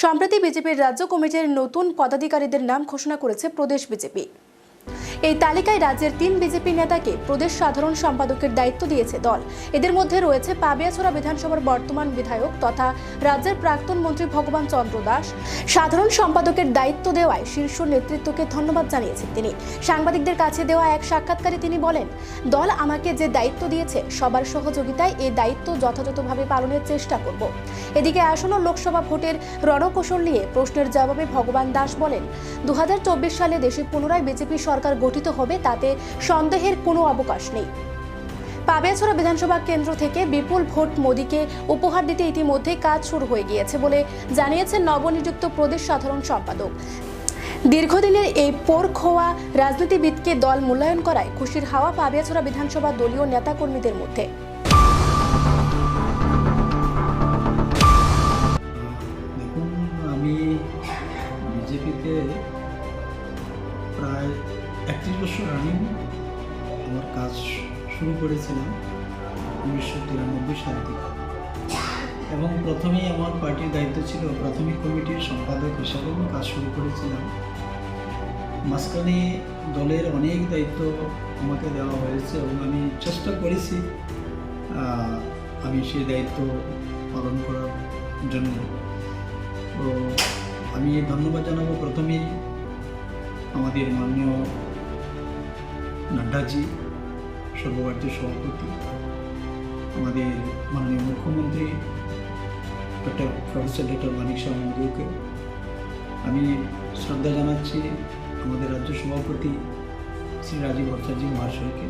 সম্প্রতি বিজেপির রাজ্য কমিটির নতুন পদাধিকারীদের নাম ঘোষণা করেছে প্রদেশ বিজেপি। এই তালিকায় রাজ্যের 3 বিজেপি নেতাকে প্রদেশ সাধারণ সম্পাদকের দায়িত্ব দিয়েছে দল। এদের মধ্যে রয়েছে পাবিয়াছড়া বিধানসভার বর্তমান বিধায়ক তথা রাজ্যের প্রাক্তন মন্ত্রী ভগবান চন্দ্র দাস। সাধারণ সম্পাদকের দায়িত্ব দেওয়ায় শীর্ষ নেতৃত্বকে ধন্যবাদ জানিয়েছেন তিনি। সাংবাদিকদের কাছে দেওয়া এক সাক্ষাৎকারে তিনি বলেন, দল আমাকে যে দায়িত্ব দিয়েছে সবার সহযোগিতায় এই দায়িত্ব যথাযথভাবে পালনের চেষ্টা করব। এদিকে আসন্ন লোকসভা ভোটের রণকৌশল নিয়ে প্রশ্নের জবাবে ভগবান দাস বলেন, 2024 সালে দেশে পুনরায় বিজেপি সরকার গঠিত হবে, তাতে সন্দেহের কোনো অবকাশ নেই। পাবিয়াছড়া বিধানসভা কেন্দ্র থেকে বিপুল ভোট মোদীকে উপহার দিতে ইতিমধ্যে কাজ শুরু হয়ে গিয়েছে বলে জানিয়েছেন নবনিযুক্ত প্রদেশ সাধারণ সম্পাদক। দীর্ঘদিনের এই পোরখোয়া রাজনীতিবিদকে দল মূল্যায়ন করায় খুশির হাওয়া পাবিয়াছড়া বিধানসভা দলীয় নেতাকর্মীদের মধ্যে। দেখুন, আমি বিজেপিতে প্রায় 31 বছর রানিং আমার কাজ শুরু করেছিলাম 1993 সাল থেকে, এবং প্রথমেই আমার পার্টির দায়িত্ব ছিল প্রাথমিক কমিটির সম্পাদক হিসাবে আমি কাজ শুরু করেছিলাম। মাঝখানে দলের অনেক দায়িত্ব আমাকে দেওয়া হয়েছে এবং আমি চেষ্টা করেছি আমি সেই দায়িত্ব পালন করার জন্য। তো আমি ধন্যবাদ জানাবো প্রথমেই আমাদের মাননীয় নাড্ডাজি, সর্বভারতীয় সভাপতি, আমাদের মাননীয় মুখ্যমন্ত্রী প্রফেসর ডক্টর মানিক শাহ মহোদয়কে আমি শ্রদ্ধা জানাচ্ছি, আমাদের রাজ্য সভাপতি শ্রী রাজীব ভট্টাচার্য মহাশয়কে।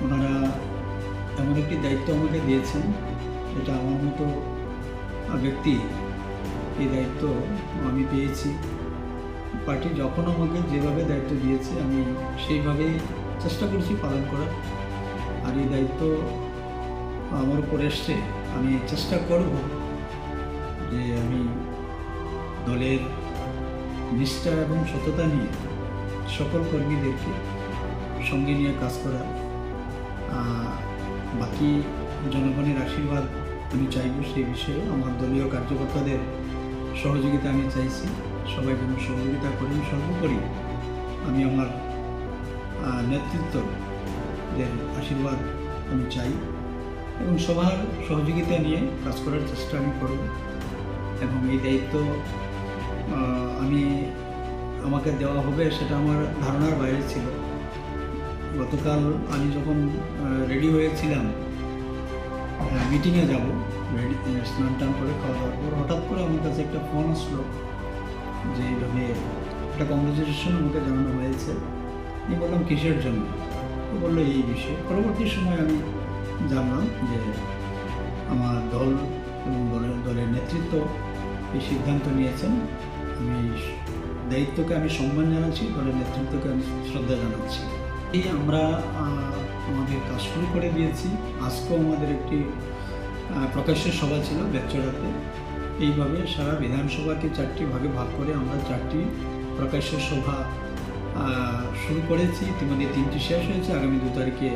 ওনারা এমন একটি দায়িত্ব আমাকে দিয়েছেন, এটা আমার মতো ব্যক্তি এই দায়িত্ব আমি পেয়েছি। পার্টি যখন আমাকে যেভাবে দায়িত্ব দিয়েছে আমি সেইভাবেই চেষ্টা করছি পালন করার। আর এই দায়িত্ব আমার উপর এসছে, আমি চেষ্টা করব যে আমি দলের নিষ্ঠা এবং সততা নিয়ে সকল কর্মীদেরকে সঙ্গে নিয়ে কাজ করা। বাকি জনগণের আশীর্বাদ আমি চাইব, সেই বিষয়ে আমার দলীয় কার্যকর্তাদের সহযোগিতা আমি চাইছি, সবাই যেন সহযোগিতা করেন। সর্বোপরি আমি আমার নেতৃত্বদের আশীর্বাদ আমি চাই এবং সবার সহযোগিতা নিয়ে কাজ করার চেষ্টা আমি করব। এবং এই দায়িত্ব আমাকে দেওয়া হবে সেটা আমার ধারণার বাইরে ছিল। গতকাল আমি যখন রেডি হয়েছিলাম মিটিংয়ে যাব, স্নান টান করে খাওয়া দাওয়ার পর হঠাৎ করে আমার কাছে একটা ফোন আসলো যে এইভাবে একটা কংগ্রেচুলেশন আমাকে জানানো হয়েছে। আমি বললাম কিসের জন্য? ও বললো এই বিষয়ে। পরবর্তী সময় আমি জানলাম যে আমার দল এবং দলের নেতৃত্ব এই সিদ্ধান্ত নিয়েছেন। আমি দায়িত্বকে আমি সম্মান জানাচ্ছি, দলের নেতৃত্বকে আমি শ্রদ্ধা জানাচ্ছি। এই আমরা আমাদের কাজ শুরু করে দিয়েছি। আজকেও আমাদের একটি প্রকাশ্য সভা ছিল বেতচড়াতে। এইভাবে সারা বিধানসভাকে 4টি ভাগে ভাগ করে আমরা 4টি প্রকাশ্য সভা শুরু করেছি। ইতিমধ্যে 3টি শেষ হয়েছে। আগামী 2 তারিখে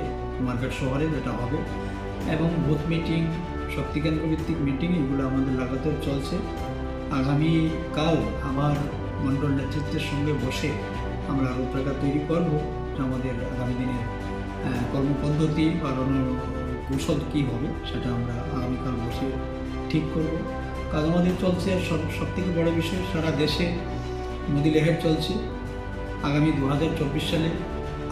মার্কেট শহরে যেটা হবে, এবং বুথ মিটিং, শক্তিকেন্দ্র ভিত্তিক মিটিং, এগুলো আমাদের লাগাতার চলছে। আগামীকাল আমার মণ্ডল নেতৃত্বের সঙ্গে বসে আমরা রূপরেখা তৈরি করব যে আমাদের আগামী দিনের কর্মপদ্ধতি বা কৌশল কী হবে, সেটা আমরা আগামীকাল বসে ঠিক করব। কাজ আমাদের চলছে। সব থেকে বড় বিষয়, সারা দেশে মোদি লেহের চলছে। আগামী 2024 সালে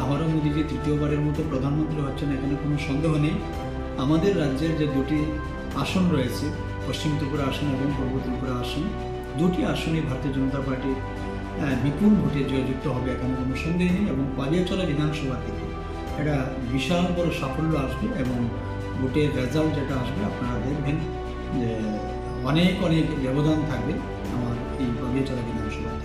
আবারও মোদিজি তৃতীয়বারের মতো প্রধানমন্ত্রী হচ্ছেন, এখানে কোনো সন্দেহ নেই। আমাদের রাজ্যের যে 2টি আসন রয়েছে, পশ্চিম ত্রিপুরা আসন এবং পূর্ব ত্রিপুরা আসন, 2টি আসনই ভারতীয় জনতা পার্টি বিপুল ভোটে জয়যুক্ত হবে, এখানে কোনো সন্দেহ নেই। এবং পাবিয়াছড়া বিধানসভা থেকে একটা বিশাল বড় সাফল্য আসবে এবং ভোটের রেজাল্ট যেটা আসবে আপনারা দেখবেন যে অনেক ব্যবধান থাকবে আমার এই পাবিয়াছড়া বিধানসভা।